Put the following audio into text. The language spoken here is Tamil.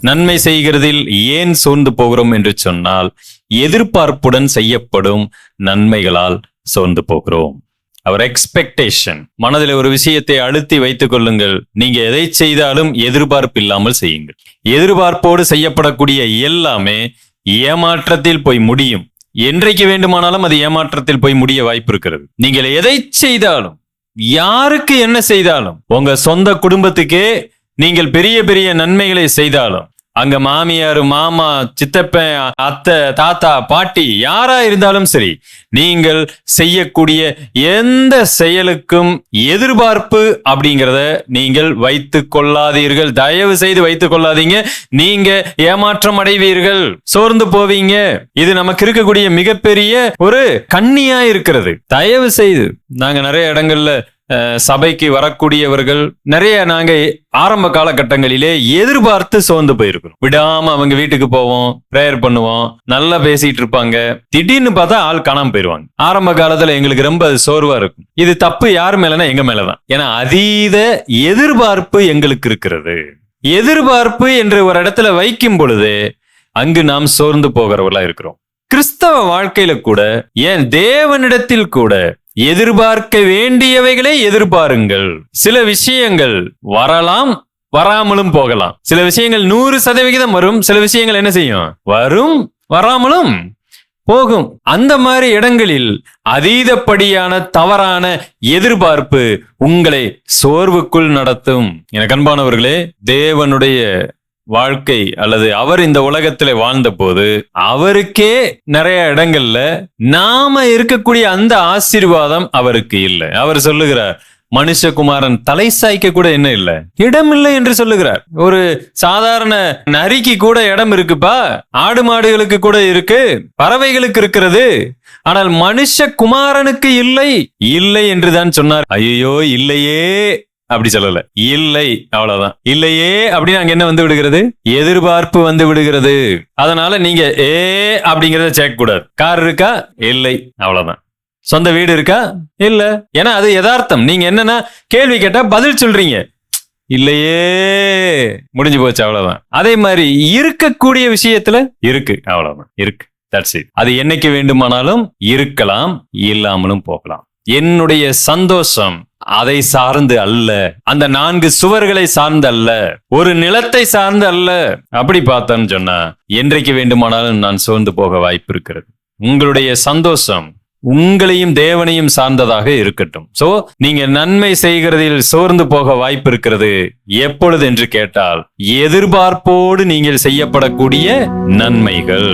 நன்மை செய்கிறதில் ஏன் சோர்ந்து போகிறோம் என்று சொன்னால், எதிர்பார்ப்புடன் செய்யப்படும் நன்மைகளால் சோர்ந்து போகிறோம். அவர் எக்ஸ்பெக்டேஷன். மனதில் ஒரு விஷயத்தை அழுத்தி வைத்துக் கொள்ளுங்கள். நீங்க எதை செய்தாலும் எதிர்பார்ப்பு இல்லாமல் செய்யுங்கள். எதிர்பார்ப்போடு செய்யப்படக்கூடிய எல்லாமே ஏமாற்றத்தில் போய் முடியும். என்றைக்கு வேண்டுமானாலும் அது ஏமாற்றத்தில் போய் முடிய வாய்ப்பு இருக்கிறது. நீங்கள் எதை செய்தாலும், யாருக்கு என்ன செய்தாலும், உங்க சொந்த குடும்பத்துக்கே நீங்கள் பெரிய பெரிய நன்மைகளை செய்தாலும், அங்க மாமியார், மாமா, சித்தப்பன், அத்தை, தாத்தா, பாட்டி யாரா இருந்தாலும் சரி, நீங்கள் செய்யக்கூடிய எந்த செயலுக்கும் எதிர்பார்ப்பு அப்படிங்கிறத நீங்கள் வைத்துக் கொள்ளாதீர்கள். தயவு செய்து வைத்துக் கொள்ளாதீங்க. நீங்க ஏமாற்றம் அடைவீர்கள், சோர்ந்து போவீங்க. இது நமக்கு இருக்கக்கூடிய மிகப்பெரிய ஒரு கண்ணியா இருக்கிறது. தயவு செய்து, நாங்க நிறைய இடங்கள்ல சபைக்கு வரக்கூடியவர்கள் நிறைய நாங்க ஆரம்ப காலகட்டங்களிலே எதிர்பார்த்து சோர்ந்து போயிருக்கிறோம். விடாம அவங்க வீட்டுக்கு போவோம், பிரேயர் பண்ணுவோம், நல்லா பேசிட்டு இருப்பாங்க. திடீர்னு பார்த்தா ஆள் காணாம போயிருவாங்க. ஆரம்ப காலத்துல எங்களுக்கு ரொம்ப சோர்வா இருக்கும். இது தப்பு யார் மேலனா எங்க மேலதான். ஏன்னா அதீத எதிர்பார்ப்பு எங்களுக்கு இருக்கிறது. எதிர்பார்ப்பு என்று ஒரு இடத்துல வைக்கும் பொழுது அங்கு நாம் சோர்ந்து போகிறவர்களா இருக்கிறோம். கிறிஸ்தவ வாழ்க்கையில கூட, ஏன் தேவனிடத்தில் கூட எதிர்பார்க்க வேண்டியவைகளை எதிர்பாருங்கள். சில விஷயங்கள் வரலாம், வராமலும் போகலாம். சில விஷயங்கள் 100% வரும். சில விஷயங்கள் என்ன செய்யும்? வரும், வராமலும் போகும். அந்த மாதிரி இடங்களில் அதீதப்படியான தவறான எதிர்பார்ப்பு உங்களை சோர்வுக்குள் நடத்தும். எனக்கு அன்பானவர்களே, தேவனுடைய வாழ்க்கை அல்லது அவர் இந்த உலகத்துல வாழ்ந்த போது அவருக்கே நிறைய இடங்கள்ல நாம இருக்கக்கூடிய அந்த ஆசீர்வாதம் அவருக்கு இல்லை. அவர் சொல்லுகிறார், மனுஷகுமாரன் தலை சாய்க்க கூட என்ன இல்லை, இடம் இல்லை என்று சொல்லுகிறார். ஒரு சாதாரண நரிக்கு கூட இடம் இருக்குப்பா, ஆடு மாடுகளுக்கு கூட இருக்கு, பறவைகளுக்கு இருக்கிறது. ஆனால் மனுஷகுமாரனுக்கு இல்லை, இல்லை என்றுதான் சொன்னார். ஐயோ இல்லையே அப்படி சொல்லல, இல்லை அவ்வளவுதான். இல்லையே அப்படின்னு அங்க என்ன வந்து விடுகிறது? எதிர்பார்ப்பு வந்து விடுகிறது. அதனால நீங்க அப்படிங்கறத சேர்க்க கூடாது. கார் இருக்கா? இல்லை, அவ்வளவுதான். சொந்த வீடு இருக்கா? இல்ல. ஏன்னா அது யதார்த்தம். நீங்க என்னன்னா கேள்வி கேட்டா பதில் சொல்றீங்க, இல்லையே, முடிஞ்சு போச்சு, அவ்வளவுதான். அதே மாதிரி இருக்கக்கூடிய விஷயத்துல இருக்கு, அவ்வளவுதான், இருக்கு. That's it. அது என்னைக்கு வேண்டுமானாலும் இருக்கலாம், இல்லாமலும் போகலாம். என்னுடைய சந்தோஷம் அதை சார்ந்து அல்ல, அந்த 4 சுவர்களை சார்ந்து அல்ல, ஒரு நிலத்தை சார்ந்து அல்ல. அப்படி பார்த்தேன்னு சொன்னா என்றைக்கு வேண்டுமானாலும் நான் சோர்ந்து போக வாய்ப்பு இருக்கிறது. உங்களுடைய சந்தோஷம் உங்களையும் தேவனையும் சார்ந்ததாக இருக்கட்டும். சோ நீங்க நன்மை செய்கிறதில் சோர்ந்து போக வாய்ப்பு இருக்கிறது. எப்பொழுது என்று கேட்டால், எதிர்பார்ப்போடு நீங்கள் செய்யப்படக்கூடிய நன்மைகள்.